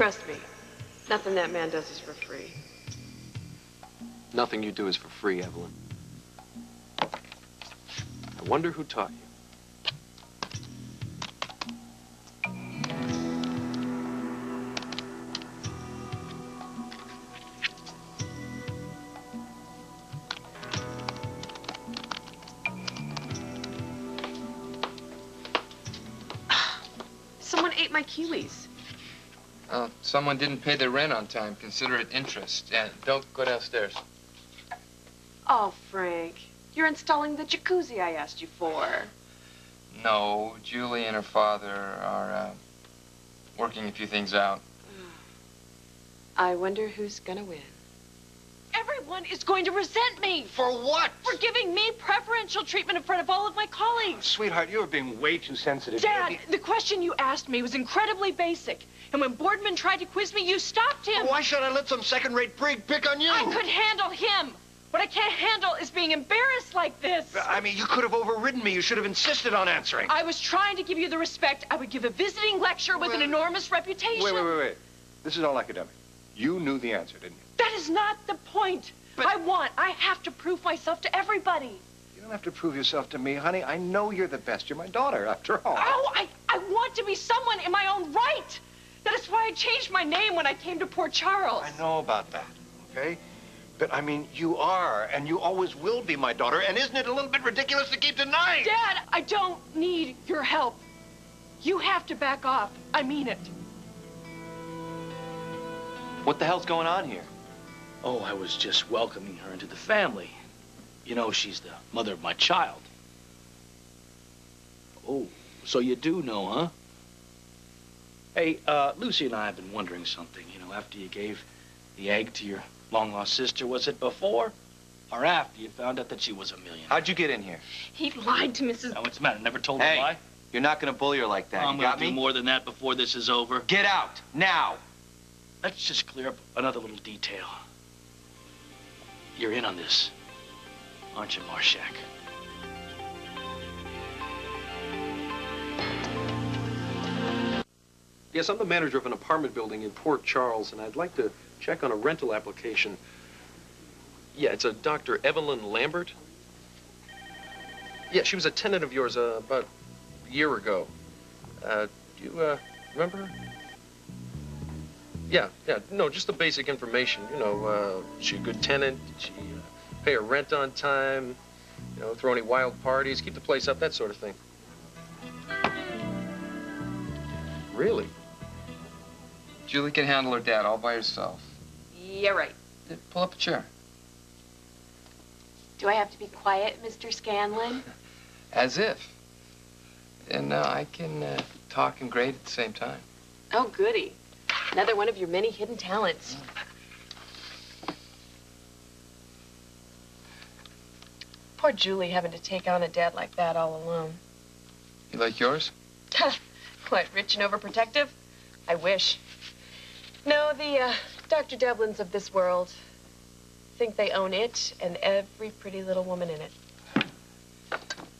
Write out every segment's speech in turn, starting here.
Trust me, nothing that man does is for free. Nothing you do is for free, Evelyn. I wonder who taught you. Someone ate my kiwis. Someone didn't pay their rent on time. Consider it interest. Yeah, don't go downstairs. Oh, Frank, you're installing the jacuzzi I asked you for. No, Julie and her father are working a few things out. I wonder who's gonna win. Everyone is going to resent me. For what? For giving me preferential treatment in front of all of my colleagues. Sweetheart, you are being way too sensitive. Dad, the question you asked me was incredibly basic. And when Boardman tried to quiz me, you stopped him. Why should I let some second-rate prig pick on you? I could handle him. What I can't handle is being embarrassed like this. I mean, you could have overridden me. You should have insisted on answering. I was trying to give you the respect I would give a visiting lecturer with an enormous reputation. Wait. This is all academic. You knew the answer, didn't you? That is not the point. But I have to prove myself to everybody. You don't have to prove yourself to me, honey. I know you're the best. You're my daughter, after all. Oh, I want to be someone in my own right. That is why I changed my name when I came to Port Charles. I know about that, okay? But, I mean, you are, and you always will be my daughter, and isn't it a little bit ridiculous to keep denying? Dad, I don't need your help. You have to back off. I mean it. What the hell's going on here? Oh, I was just welcoming her into the family. You know, she's the mother of my child. Oh, so you do know, huh? Hey, Lucy and I have been wondering something. You know, after you gave the egg to your long-lost sister, was it before or after you found out that she was a millionaire? How'd you get in here? He lied to Mrs. Now, what's the matter? Never told Hey, a lie? You're not gonna bully her like that. I'm You gonna got do me? more than that before this is over. Get out, now. Let's just clear up another little detail. You're in on this, aren't you, Marshak? Yes, I'm the manager of an apartment building in Port Charles, and I'd like to check on a rental application. Yeah, it's a Dr. Evelyn Lambert. Yeah, she was a tenant of yours about a year ago. Do you remember her? Yeah, no, just the basic information. You know, she a good tenant? Did she pay her rent on time? You know, throw any wild parties, keep the place up, that sort of thing. Really? Julie can handle her dad all by herself. Yeah, right. Pull up a chair. Do I have to be quiet, Mr. Scanlon? As if. And I can talk and grade at the same time. Oh, goody. Another one of your many hidden talents. Poor Julie having to take on a dad like that all alone. You like yours? What, rich and overprotective? I wish. No, the Dr. Devlins of this world think they own it and every pretty little woman in it.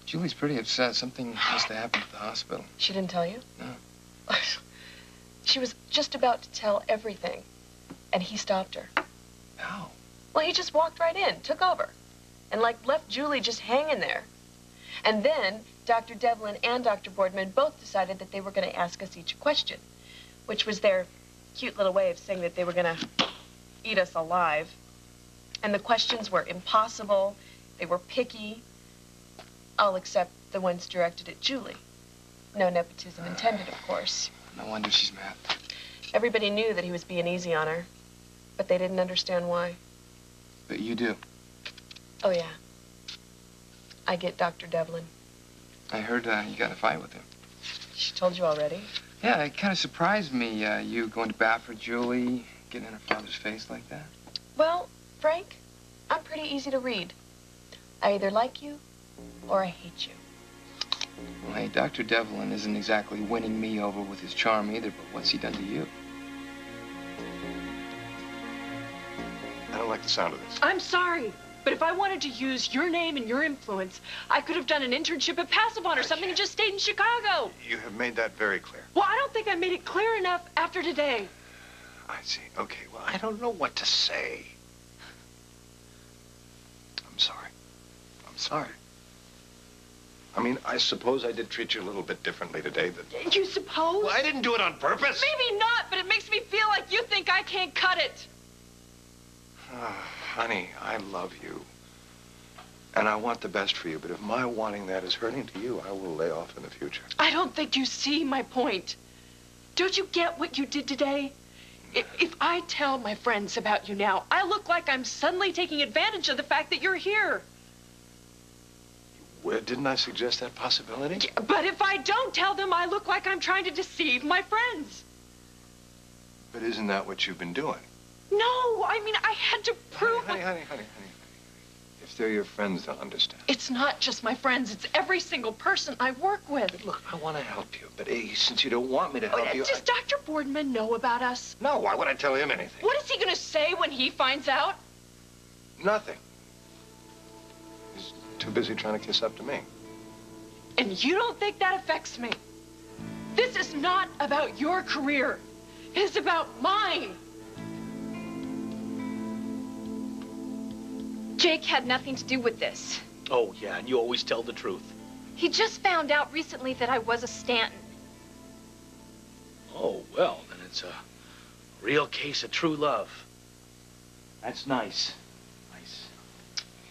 Julie's pretty upset. Something must have happened at the hospital. She didn't tell you? No. She was just about to tell everything, and he stopped her. How? Well, he just walked right in, took over, and left Julie just hanging there. And then Dr. Devlin and Dr. Boardman both decided that they were going to ask us each a question, which was their cute little way of saying that they were going to eat us alive. And the questions were impossible, they were picky, all except the ones directed at Julie. No nepotism intended, of course. No wonder she's mad. Everybody knew that he was being easy on her, but they didn't understand why. But you do. Oh, yeah. I get Dr. Devlin. I heard you got in a fight with him. She told you already? Yeah, it kind of surprised me, you going to bat for Julie, getting in her father's face like that. Well, Frank, I'm pretty easy to read. I either like you or I hate you. Well, hey, Dr. Devlin isn't exactly winning me over with his charm either, but what's he done to you? I don't like the sound of this. I'm sorry, but if I wanted to use your name and your influence, I could have done an internship at Passavant or something and just stayed in Chicago. You have made that very clear. Well, I don't think I made it clear enough after today. I see. Okay, well, I don't know what to say. I'm sorry. I'm sorry. I mean, I suppose I did treat you a little bit differently today. You suppose? Well, I didn't do it on purpose. Maybe not, but it makes me feel like you think I can't cut it. Honey, I love you. And I want the best for you, but if my wanting that is hurting to you, I will lay off in the future. I don't think you see my point. Don't you get what you did today? If I tell my friends about you now, I look like I'm suddenly taking advantage of the fact that you're here. Well, didn't I suggest that possibility? Yeah, but if I don't tell them, I look like I'm trying to deceive my friends. But isn't that what you've been doing? No, I mean, I had to prove... Honey. If they're your friends, they'll understand. It's not just my friends. It's every single person I work with. But look, I want to help you. But since you don't want me to help you... Does Dr. Boardman know about us? No, why would I tell him anything? What is he going to say when he finds out? Nothing. He's too busy trying to kiss up to me. And you don't think that affects me? This is not about your career. It is about mine. Jake had nothing to do with this. Oh, yeah, and you always tell the truth. He just found out recently that I was a Stanton. Oh, well, then it's a real case of true love. That's nice. Nice.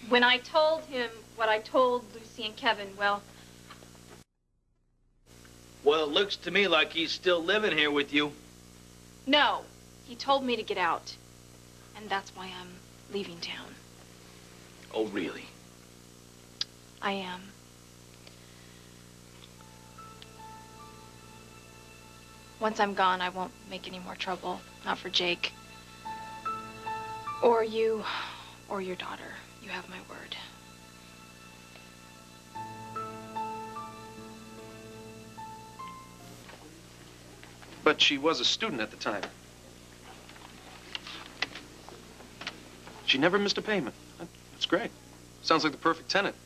When I told him what I told Lucy and Kevin, well... Well, it looks to me like he's still living here with you. No, he told me to get out. And that's why I'm leaving town. Oh, really? I am. Once I'm gone, I won't make any more trouble. Not for Jake. Or you, or your daughter. You have my word. But she was a student at the time. She never missed a payment. That's great. Sounds like the perfect tenant.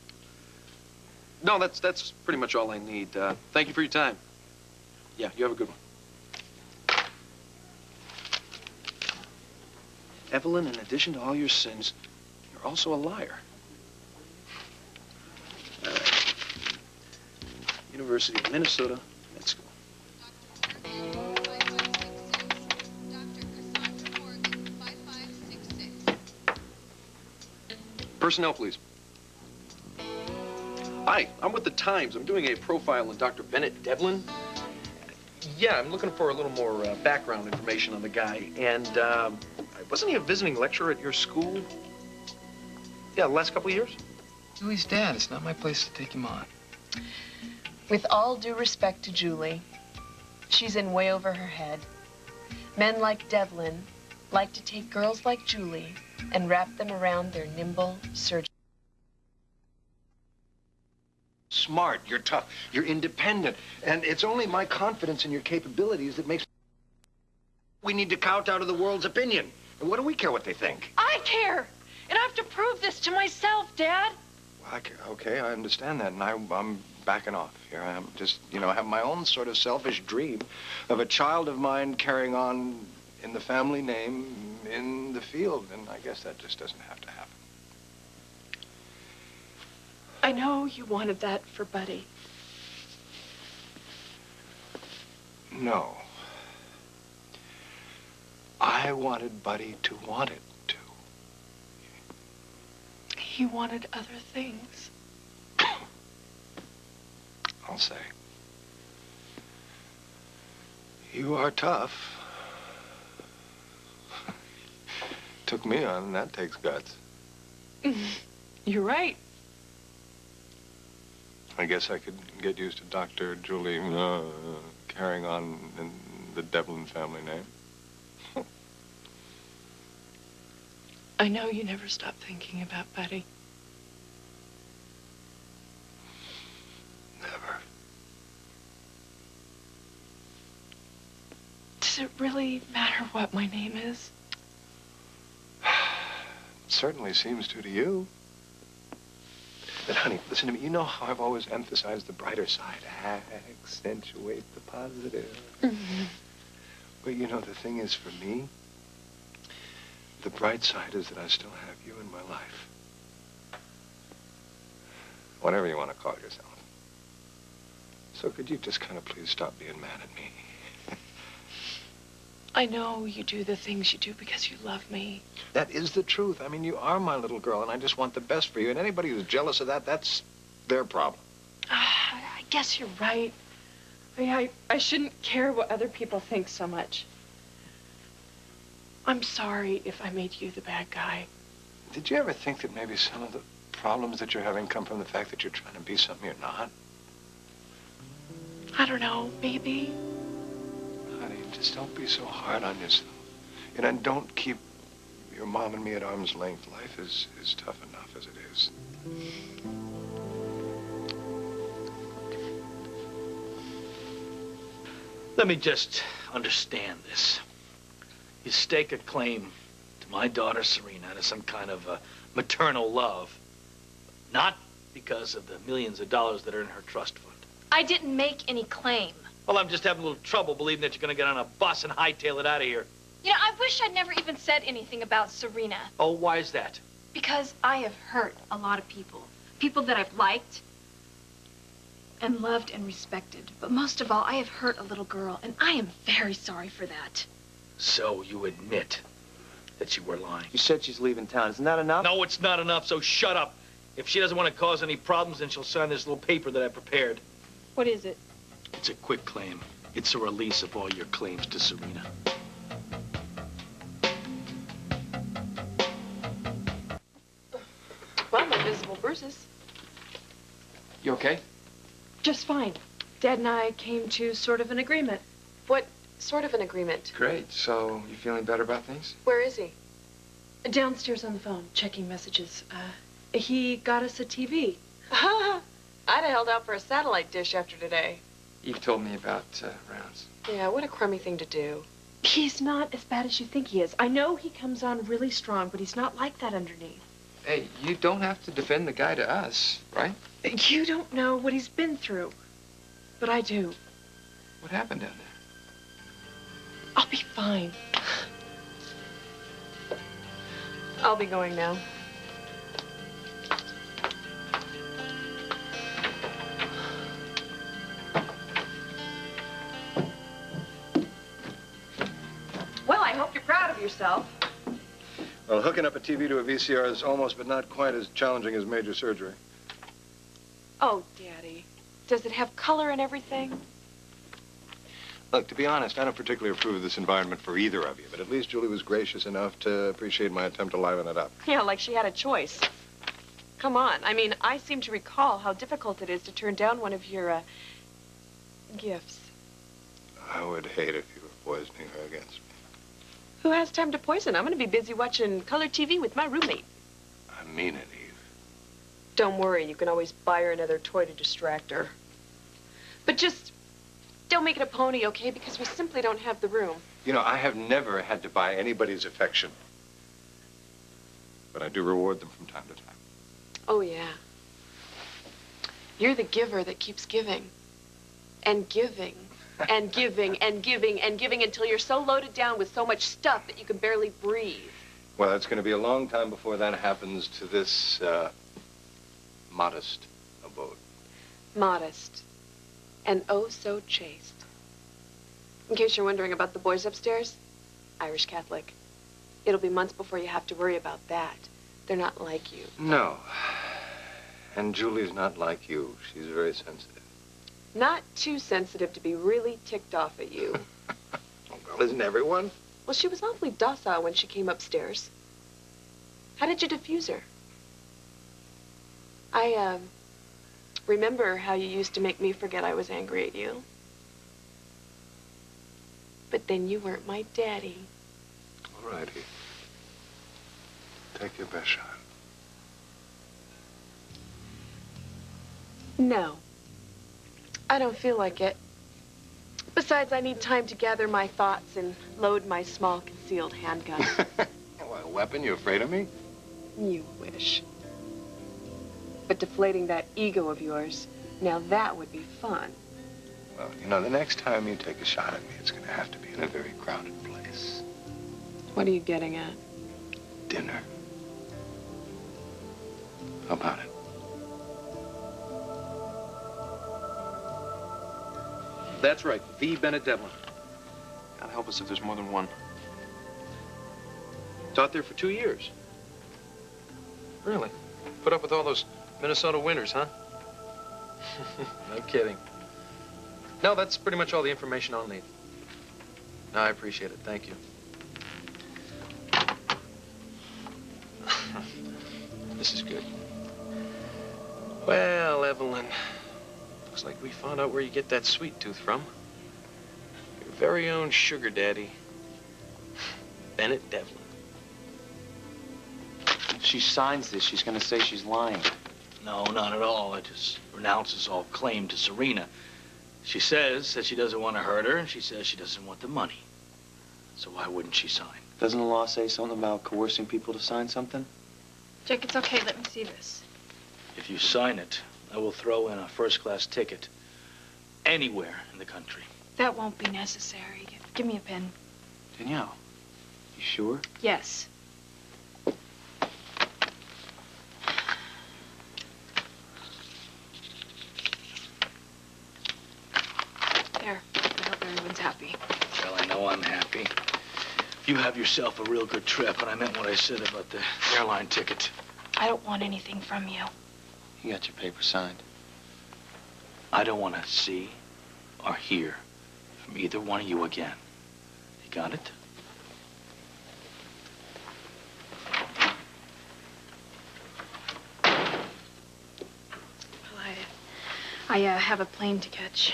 No, that's pretty much all I need. Thank you for your time. Yeah, you have a good one. Evelyn, in addition to all your sins, you're also a liar. All right. University of Minnesota. Let's go. Personnel, please. Hi, I'm with the Times. I'm doing a profile on Dr. Bennett Devlin. Yeah, I'm looking for a little more background information on the guy. And wasn't he a visiting lecturer at your school? Yeah, the last couple of years? Julie's dad. It's not my place to take him on. With all due respect to Julie, she's in way over her head. Men like Devlin like to take girls like Julie and wrap them around their nimble surgeon. Smart, you're tough, you're independent, and it's only my confidence in your capabilities that makes... We need to kowtow to the world's opinion. And what do we care what they think? I care! And I have to prove this to myself, Dad. Well, okay, I understand that, and I'm backing off here. I'm just, I have my own sort of selfish dream of a child of mine carrying on in the family name in the field, and I guess that just doesn't have to happen. I know you wanted that for Buddy. No. I wanted Buddy to want it to. He wanted other things. I'll say. You are tough. Took me on, and that takes guts. You're right. I guess I could get used to Dr. Julie carrying on in the Devlin family name. I know you never stop thinking about Buddy. Never. Does it really matter what my name is? It certainly seems to you. But, honey, listen to me. You know how I've always emphasized the brighter side. Accentuate the positive. Mm-hmm. But, the thing is, for me, the bright side is that I still have you in my life. Whatever you want to call yourself. So could you just kind of please stop being mad at me? I know you do the things you do because you love me. That is the truth. I mean, you are my little girl, and I just want the best for you. And anybody who's jealous of that, that's their problem. I guess you're right. I shouldn't care what other people think so much. I'm sorry if I made you the bad guy. Did you ever think that maybe some of the problems that you're having come from the fact that you're trying to be something you're not? I don't know, maybe. Honey, just don't be so hard on yourself. And don't keep your mom and me at arm's length. Life is tough enough as it is. Let me just understand this. You stake a claim to my daughter Serena out of some kind of maternal love, not because of the millions of dollars that are in her trust fund. I didn't make any claim. Well, I'm just having a little trouble believing that you're going to get on a bus and hightail it out of here. You know, I wish I'd never even said anything about Serena. Oh, why is that? Because I have hurt a lot of people. People that I've liked and loved and respected. But most of all, I have hurt a little girl, and I am very sorry for that. So you admit that you were lying? You said she's leaving town. Isn't that enough? No, it's not enough, so shut up. If she doesn't want to cause any problems, then she'll sign this little paper that I prepared. What is it? It's a quick claim. It's a release of all your claims to Serena. Well, no visible bruises. You okay? Just fine. Dad and I came to sort of an agreement. What sort of an agreement? Great. So, you feeling better about things? Where is he? Downstairs on the phone, checking messages. He got us a TV. I'd have held out for a satellite dish after today. Eve told me about Rounds. Yeah, what a crummy thing to do. He's not as bad as you think he is. I know he comes on really strong, but he's not like that underneath. Hey, you don't have to defend the guy to us, right? You don't know what he's been through, but I do. What happened down there? I'll be fine. I'll be going now. Well, I hope you're proud of yourself. Well, hooking up a TV to a VCR is almost but not quite as challenging as major surgery. Oh, Daddy. Does it have color and everything? Look, to be honest, I don't particularly approve of this environment for either of you, but at least Julie was gracious enough to appreciate my attempt to liven it up. Yeah, like she had a choice. Come on. I mean, I seem to recall how difficult it is to turn down one of your, gifts. I would hate if you were poisoning her against me. Who has time to poison? I'm going to be busy watching color TV with my roommate. I mean it, Eve. Don't worry. You can always buy her another toy to distract her. But just don't make it a pony, okay? Because we simply don't have the room. You know, I have never had to buy anybody's affection. But I do reward them from time to time. Oh, yeah. You're the giver that keeps giving. And giving. And giving and giving and giving until you're so loaded down with so much stuff that you can barely breathe. Well, it's going to be a long time before that happens to this, modest abode. Modest. And oh so chaste. In case you're wondering about the boys upstairs, Irish Catholic. It'll be months before you have to worry about that. They're not like you. No. And Julie's not like you. She's very sensitive. Not too sensitive to be really ticked off at you. Well, isn't everyone? Well, she was awfully docile when she came upstairs. How did you diffuse her? I, remember how you used to make me forget I was angry at you. But then you weren't my daddy. All righty. Take your best shot. No. I don't feel like it. Besides, I need time to gather my thoughts and load my small concealed handgun. What, a weapon? You afraid of me? You wish. But deflating that ego of yours, now that would be fun. Well, you know, the next time you take a shot at me, it's going to have to be in a very crowded place. What are you getting at? dinner. How about it? That's right, the Bennett Devlin. God help us if there's more than one. Taught there for 2 years. Really? Put up with all those Minnesota winters, huh? No kidding. No, that's pretty much all the information I'll need. No, I appreciate it. Thank you. This is good. Well, Evelyn, looks like we found out where you get that sweet tooth from. Your very own sugar daddy, Bennett Devlin. If she signs this, she's gonna say she's lying. No, not at all. It just renounces all claim to Serena. She says that she doesn't want to hurt her, and she says she doesn't want the money. So why wouldn't she sign? Doesn't the law say something about coercing people to sign something? Jake, it's okay. Let me see this. If you sign it, I will throw in a first-class ticket anywhere in the country. That won't be necessary. Give me a pen. Danielle, you sure? Yes. There. I hope everyone's happy. Well, I know I'm happy. You have yourself a real good trip, and I meant what I said about the airline ticket. I don't want anything from you. You got your paper signed. I don't want to see or hear from either one of you again. You got it? Well, I have a plane to catch.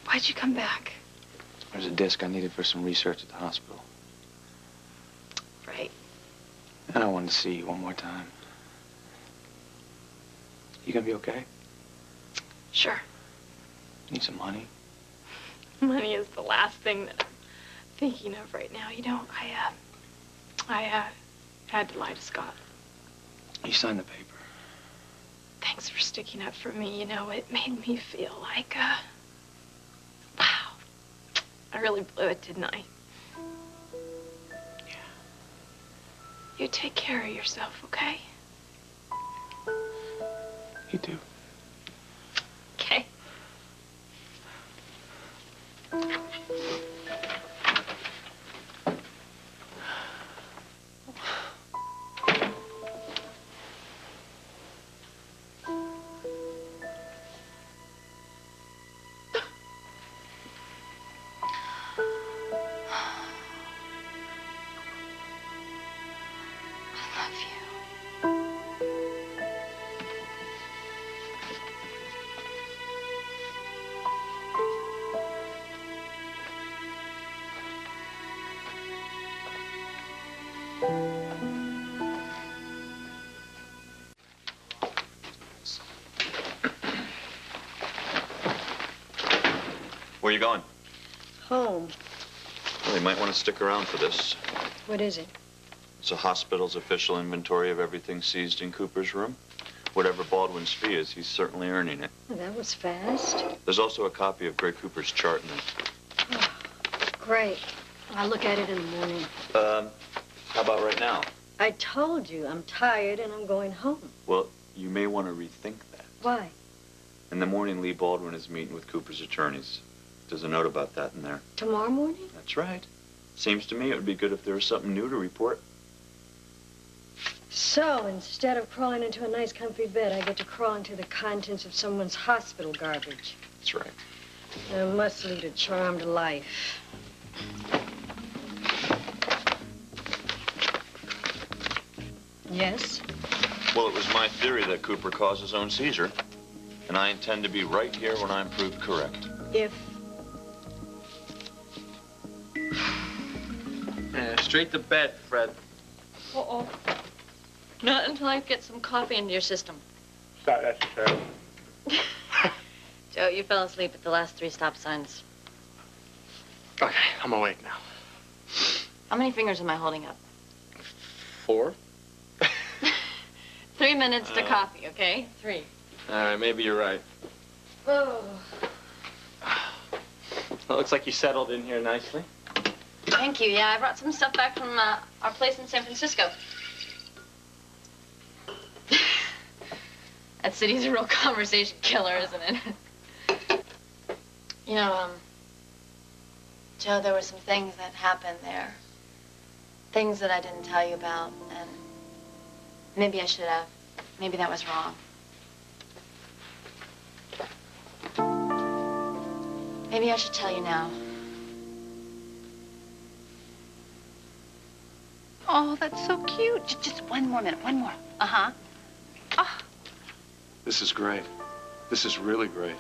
Why'd you come back? There's a disc I needed for some research at the hospital. Right. And I wanted to see you one more time. You gonna be okay? Sure. Need some money? Money is the last thing that I'm thinking of right now. You know, I had to lie to Scott. You signed the paper. Thanks for sticking up for me. You know, it made me feel like, wow. I really blew it, didn't I? Yeah. You take care of yourself, okay? You do. Okay. Where are you going? Home. Well, you might want to stick around for this. What is it? It's the hospital's official inventory of everything seized in Cooper's room. Whatever Baldwin's fee is, he's certainly earning it. Well, that was fast. There's also a copy of Greg Cooper's chart in there. Oh, great. I'll look at it in the morning. How about right now? I told you, I'm tired and I'm going home. Well, you may want to rethink that. Why? In the morning, Lee Baldwin is meeting with Cooper's attorneys. There's a note about that in there. Tomorrow morning? That's right. Seems to me it would be good if there was something new to report. So, instead of crawling into a nice comfy bed, I get to crawl into the contents of someone's hospital garbage. That's right. I must lead a charmed life. Yes? Well, it was my theory that Cooper caused his own seizure, and I intend to be right here when I'm proved correct. If... Straight to bed, Fred. Uh-oh. Not until I get some coffee into your system. Not necessary. Joe, you fell asleep at the last 3 stop signs. Okay, I'm awake now. How many fingers am I holding up? 4? 3 minutes to coffee, okay? 3. All right, maybe you're right. Oh. Well, looks like you settled in here nicely. Thank you. Yeah, I brought some stuff back from our place in San Francisco. That city's a real conversation killer, isn't it? You know, Joe, there were some things that happened there. Things that I didn't tell you about, and maybe I should have. Maybe that was wrong. Maybe I should tell you now. Oh, that's so cute. Just one more minute, one more. Uh-huh. Oh. This is great. This is really great.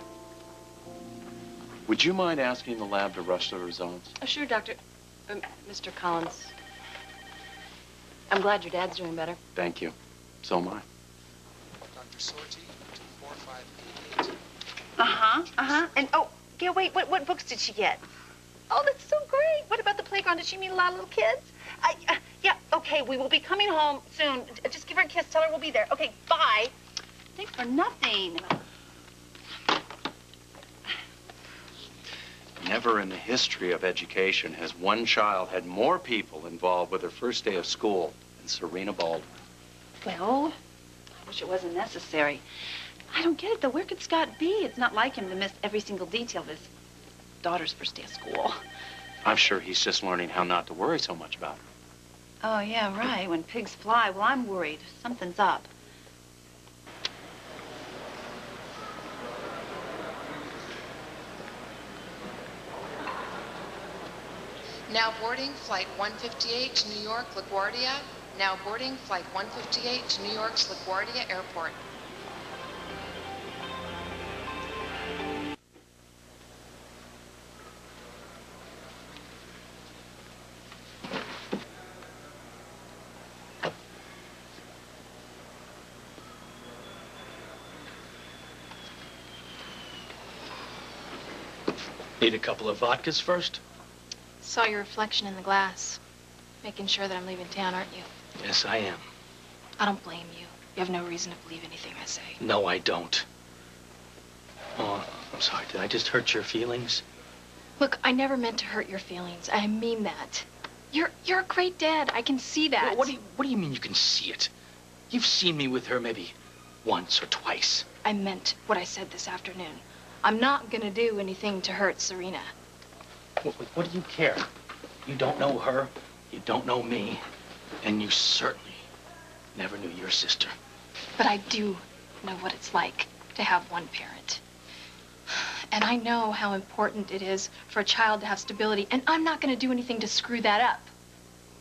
Would you mind asking the lab to rush the results? Oh, sure, Doctor. Mr. Collins. I'm glad your dad's doing better. Thank you. So am I. Dr. Sorty, 24588. And, oh, yeah, wait, what books did she get? Oh, that's so great. What about the playground? Did she meet a lot of little kids? Yeah, okay, we will be coming home soon. Just give her a kiss. Tell her we'll be there. Okay, bye. Thanks for nothing. Never in the history of education has one child had more people involved with her first day of school than Serena Baldwin. Well, I wish it wasn't necessary. I don't get it, though. Where could Scott be? It's not like him to miss every single detail of his daughter's first day of school. I'm sure he's just learning how not to worry so much about her. Oh, yeah, right. When pigs fly, well, I'm worried. Something's up. Now boarding flight 158 to New York, LaGuardia. Now boarding flight 158 to New York's LaGuardia Airport. Need a couple of vodkas first? Saw your reflection in the glass. Making sure that I'm leaving town, aren't you? Yes, I am. I don't blame you. You have no reason to believe anything I say. No, I don't. Oh, I'm sorry. Did I just hurt your feelings? Look, I never meant to hurt your feelings. I mean that. You're a great dad. I can see that. What do you mean you can see it? You've seen me with her maybe once or twice. I meant what I said this afternoon. I'm not gonna do anything to hurt Serena. What do you care? You don't know her, you don't know me, and you certainly never knew your sister. But I do know what it's like to have one parent. And I know how important it is for a child to have stability, and I'm not gonna do anything to screw that up.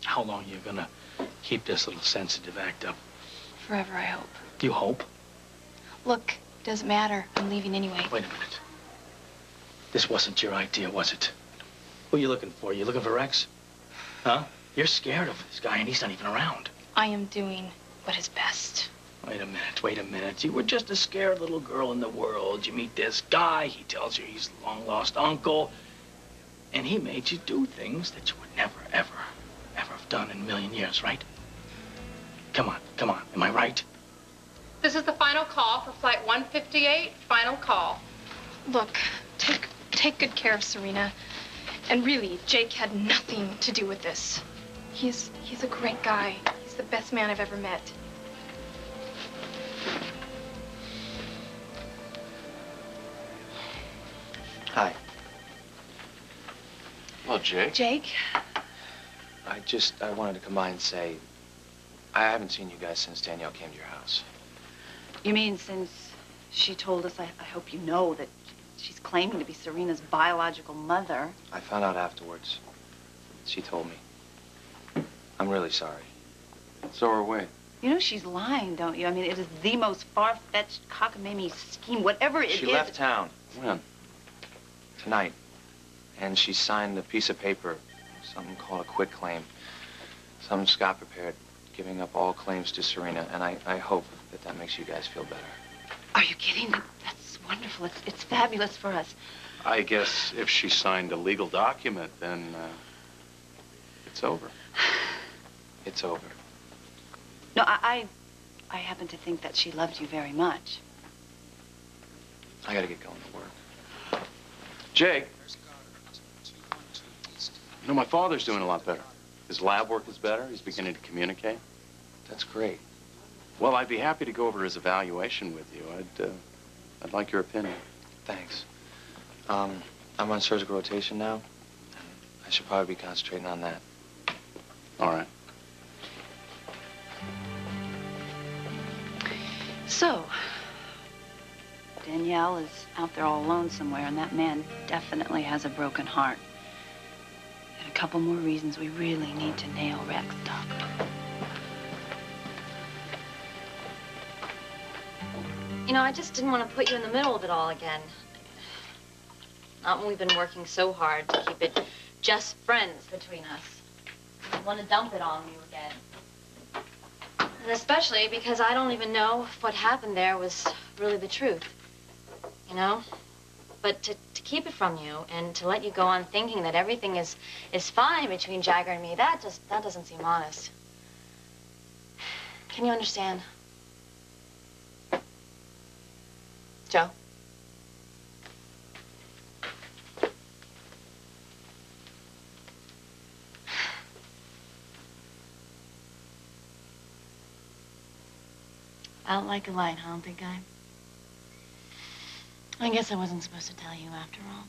How long are you gonna keep this little sensitive act up? Forever, I hope. You hope? Look, doesn't matter. I'm leaving anyway. Wait a minute. This wasn't your idea, was it? Who are you looking for? You looking for Rex? Huh? You're scared of this guy, and he's not even around. I am doing what is best. Wait a minute. You were just a scared little girl in the world. You meet this guy, he tells you he's a long-lost uncle, and he made you do things that you would never, ever have done in a million years, right? Come on. Am I right? This is the final call for flight 158. Final call. Look, take good care of Serena. And really, Jake had nothing to do with this. He's a great guy. He's the best man I've ever met. Hi. Hello, Jake. Jake? I wanted to come by and say, I haven't seen you guys since Danielle came to your house. You mean since she told us, I hope you know, that she's claiming to be Serena's biological mother? I found out afterwards. She told me. I'm really sorry. So are we. You know she's lying, don't you? I mean, it is the most far-fetched cockamamie scheme, whatever it is. She left town. When? Tonight. And she signed a piece of paper, something called a quitclaim. Something Scott prepared, giving up all claims to Serena. And I hope that makes you guys feel better. Are you kidding? That's wonderful. It's fabulous for us. I guess if she signed a legal document, then it's over. It's over. No, I happen to think that she loved you very much. I gotta get going to work. Jake. You know, my father's doing a lot better. His lab work is better. He's beginning to communicate. That's great. Well, I'd be happy to go over his evaluation with you. I'd like your opinion. Thanks. I'm on surgical rotation now. I should probably be concentrating on that. All right. So, Danielle is out there all alone somewhere, and that man definitely has a broken heart. And a couple more reasons we really need to nail Rex, Doc. You know, I just didn't want to put you in the middle of it all again. Not when we've been working so hard to keep it just friends between us. I want to dump it on you again. And especially because I don't even know if what happened there was really the truth. You know? But to keep it from you and to let you go on thinking that everything is fine between Jagger and me, that doesn't seem honest. Can you understand? Joe? I don't like a light, huh, big guy? I guess I wasn't supposed to tell you after all.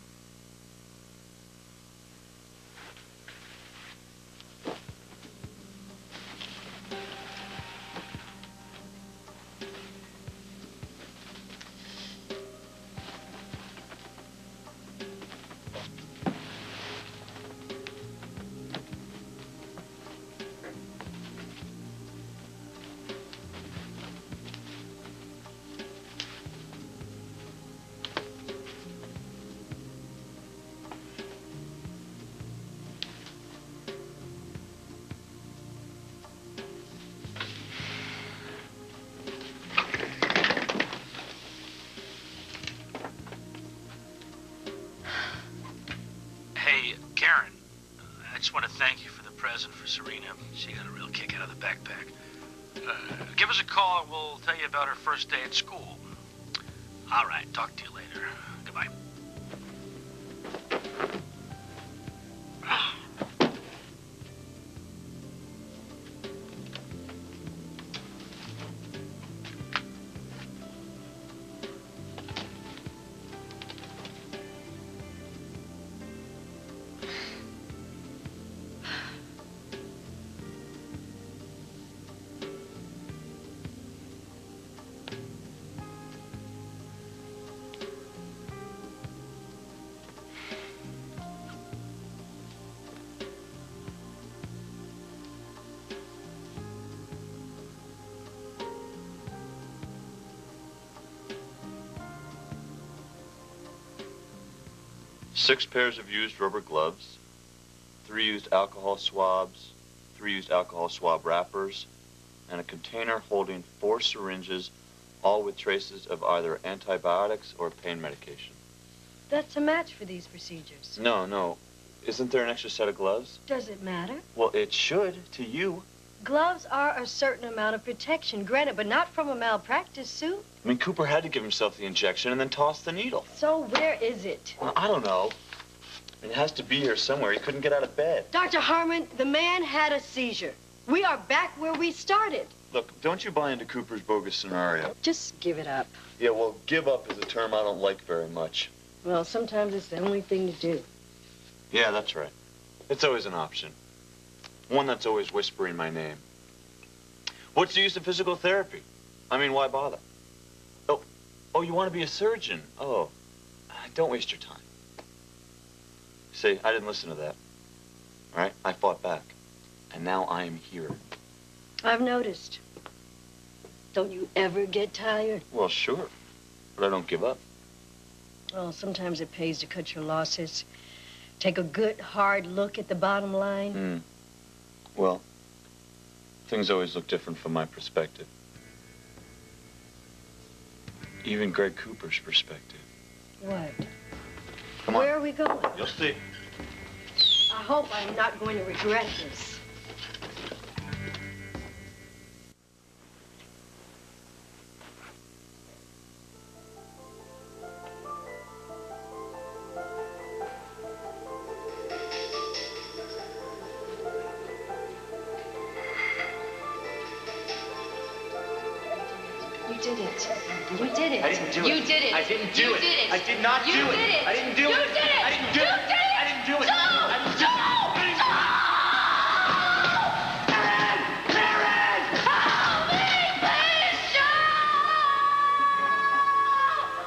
Hey, Karen, I just want to thank you for the present for Serena. She got a real kick out of the backpack. Give us a call and we'll tell you about her first day at school. All right, talk to you later. Goodbye. Six pairs of used rubber gloves, 3 used alcohol swabs, 3 used alcohol swab wrappers, and a container holding 4 syringes, all with traces of either antibiotics or pain medication. That's a match for these procedures. No. Isn't there an extra set of gloves? Does it matter? Well, it should to you. Gloves are a certain amount of protection, granted, but not from a malpractice suit. I mean, Cooper had to give himself the injection and then toss the needle. So where is it? Well, I don't know. It has to be here somewhere. He couldn't get out of bed. Dr. Harmon, the man had a seizure. We are back where we started. Look, don't you buy into Cooper's bogus scenario. Just give it up. Yeah, well, give up is a term I don't like very much. Well, sometimes it's the only thing to do. Yeah, that's right. It's always an option. One that's always whispering my name. What's the use of physical therapy? I mean, why bother? Oh, you want to be a surgeon? Oh, don't waste your time. See, I didn't listen to that. All right? I fought back. And now I am here. I've noticed. Don't you ever get tired? Well, sure. But I don't give up. Well, sometimes it pays to cut your losses. Take a good, hard look at the bottom line. Well, things always look different from my perspective. Even Greg Cooper's perspective. What? Come on. Where are we going? You'll see. I hope I'm not going to regret this. You did it. You did it. I didn't do it. You did it. I didn't do You it. did it. I did not You do it. did it. I didn't do You it. did it. I didn't do You it. did it. I didn't do it. Joe! I didn't do it.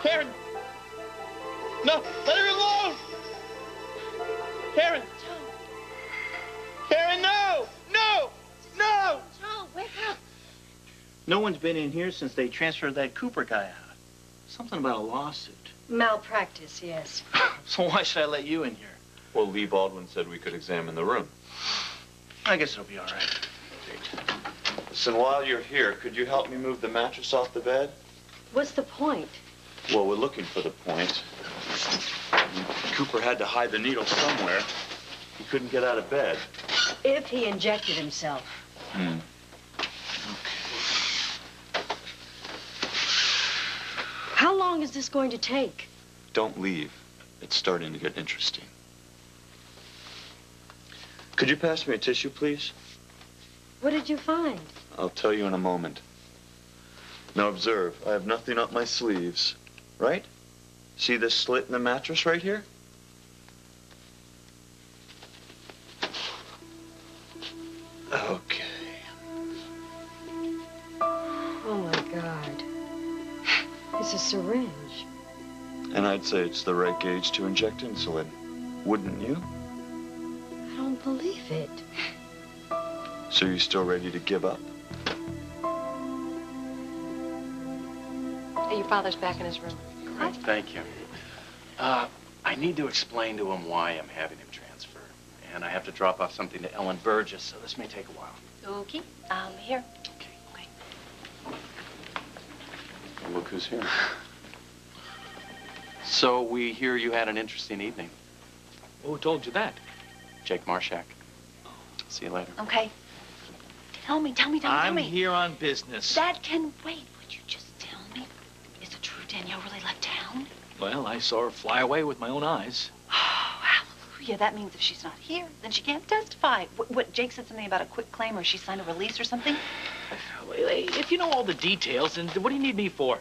Karen! No, let her alone! Karen! Karen, no! No! No! Joe, wake up. No one's been in here since they transferred that Cooper guy out. Something about a lawsuit. Malpractice, yes. So why should I let you in here? Well, Lee Baldwin said we could examine the room. I guess it'll be all right. Listen, while you're here, could you help me move the mattress off the bed? What's the point? Well, we're looking for the point. Cooper had to hide the needle somewhere. He couldn't get out of bed. If he injected himself. How long is this going to take? Don't leave. It's starting to get interesting. Could you pass me a tissue, please? What did you find? I'll tell you in a moment. Now observe, I have nothing up my sleeves, right? See this slit in the mattress right here? Okay. Oh, my God. It's a syringe. And I'd say it's the right gauge to inject insulin. Wouldn't you? I don't believe it. So you're still ready to give up? Hey, your father's back in his room. Thank you. I need to explain to him why I'm having him transfer. And I have to drop off something to Ellen Burgess, so this may take a while. Okay. Here. Well, look who's here. So we hear you had an interesting evening. Who told you that? Jake Marshak. See you later. Okay. Tell me. I'm here on business. That can wait. Would you just tell me? Is it true Danielle really left town? Well, I saw her fly away with my own eyes. Oh, hallelujah. That means if she's not here, then she can't testify. What, Jake said something about a quick claim or she signed a release or something? If you know all the details, then what do you need me for?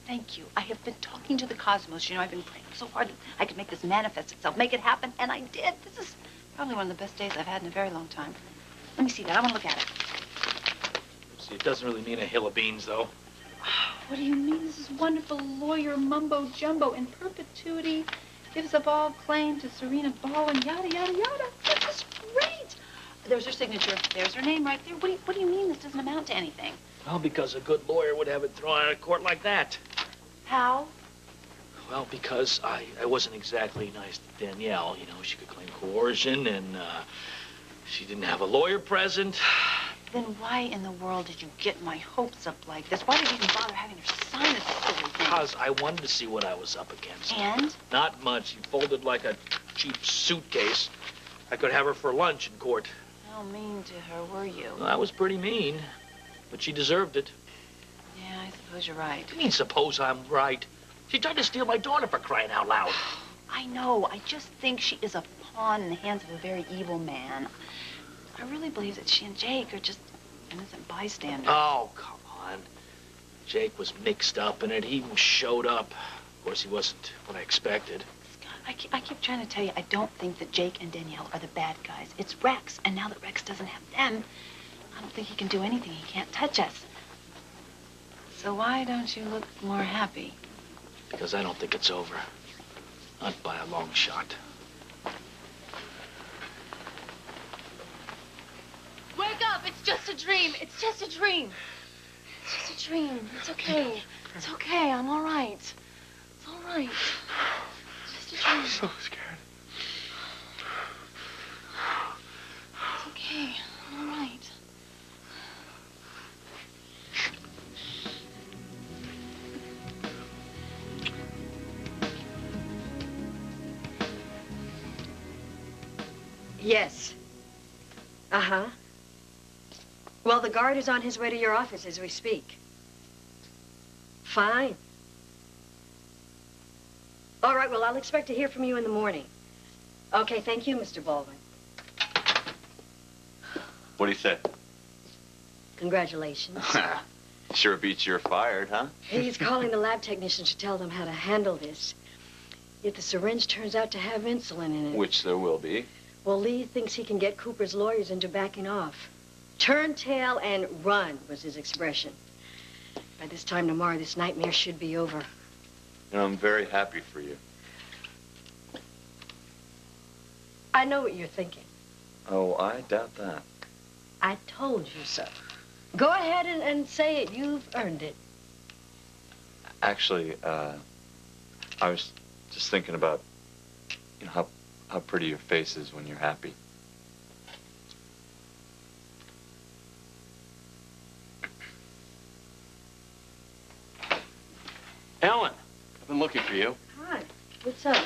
Thank you. I have been talking to the cosmos. You know, I've been praying so hard that I could make this manifest itself, make it happen, and I did. This is probably one of the best days I've had in a very long time. Let me see that. I want to look at it. See, it doesn't really mean a hill of beans, though. What do you mean? This is wonderful lawyer mumbo jumbo in perpetuity. Gives up all claim to Serena Baldwin, yada, yada, yada. This is great. There's her signature. There's her name right there. What do you mean this doesn't amount to anything? Well, because a good lawyer would have it thrown out of court like that. How? Well, because I wasn't exactly nice to Danielle. You know, she could claim coercion, and she didn't have a lawyer present. Then why in the world did you get my hopes up like this? Why did you even bother having her sign this silly thing? Because I wanted to see what I was up against. And? Not much. She folded like a cheap suitcase. I could have her for lunch in court. How mean to her were you? Well, I was pretty mean, but she deserved it. Yeah, I suppose you're right. What do you mean, suppose I'm right? She tried to steal my daughter, for crying out loud. I know. I just think she is a pawn in the hands of a very evil man. I really believe that she and Jake are just innocent bystanders. Oh, come on. Jake was mixed up in it. He showed up. Of course, he wasn't what I expected. Scott, I keep trying to tell you, I don't think that Jake and Danielle are the bad guys. It's Rex, and now that Rex doesn't have them, I don't think he can do anything. He can't touch us. So why don't you look more happy? Because I don't think it's over. Not by a long shot. Wake up! It's just a dream. It's just a dream. It's just a dream. It's okay. It's okay. I'm all right. It's all right. It's just a dream. I'm so scared. It's okay. I'm all right. Yes. Uh-huh. Well, the guard is on his way to your office as we speak. Fine. All right, well, I'll expect to hear from you in the morning. Okay, thank you, Mr. Baldwin. What do you say? Congratulations. Sure beats you're fired, huh? He's calling the lab technicians to tell them how to handle this. If the syringe turns out to have insulin in it. Which there will be. Well, Lee thinks he can get Cooper's lawyers into backing off. Turn tail and run was his expression. By this time tomorrow, this nightmare should be over. And I'm very happy for you. I know what you're thinking. Oh, I doubt that. I told you so. Go ahead and say it. You've earned it. Actually, I was just thinking about, you know, how pretty your face is when you're happy. Ellen, I've been looking for you. Hi. What's up?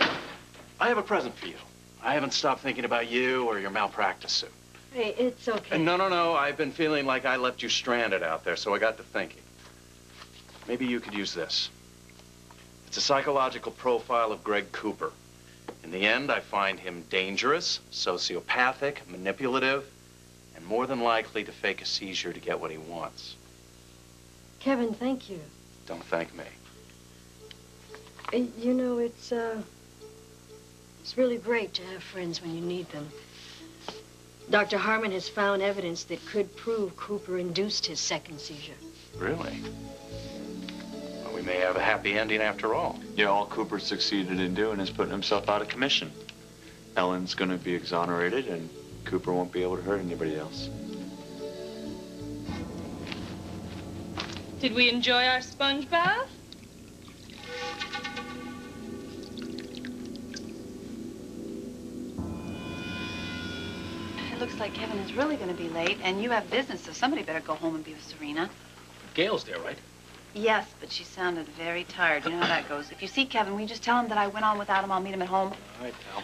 I have a present for you. I haven't stopped thinking about you or your malpractice suit. Hey, it's okay. No. I've been feeling like I left you stranded out there, so I got to thinking. Maybe you could use this. It's a psychological profile of Greg Cooper. In the end, I find him dangerous, sociopathic, manipulative, and more than likely to fake a seizure to get what he wants. Kevin, thank you. Don't thank me. You know, it's really great to have friends when you need them. Dr. Harmon has found evidence that could prove Cooper induced his second seizure. Really? Well, we may have a happy ending after all. Yeah, all Cooper succeeded in doing is putting himself out of commission. Ellen's going to be exonerated, and Cooper won't be able to hurt anybody else. Did we enjoy our sponge bath? It looks like Kevin is really going to be late, and you have business, so somebody better go home and be with Serena. Gail's there, right? Yes, but she sounded very tired. You know how that goes. If you see Kevin, will you just tell him that I went on without him? I'll meet him at home. All right, pal.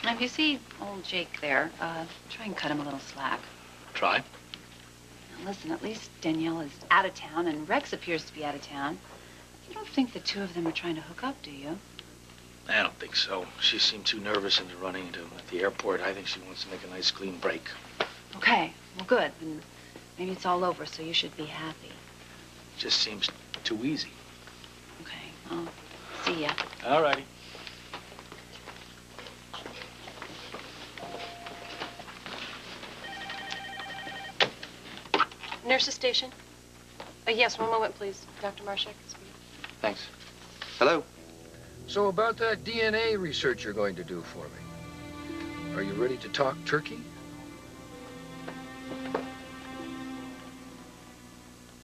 And if you see old Jake there, try and cut him a little slack. Try. Now, listen, at least Danielle is out of town, and Rex appears to be out of town. You don't think the two of them are trying to hook up, do you? I don't think so. She seemed too nervous into running into him at the airport. I think she wants to make a nice, clean break. Okay, well, good. Then maybe it's all over, so you should be happy. Just seems too easy. Okay, well, see ya. All righty. Nurse's station? Yes, one moment, please. Dr. Marshak can speak. Thanks. Hello? So about that DNA research you're going to do for me. Are you ready to talk turkey?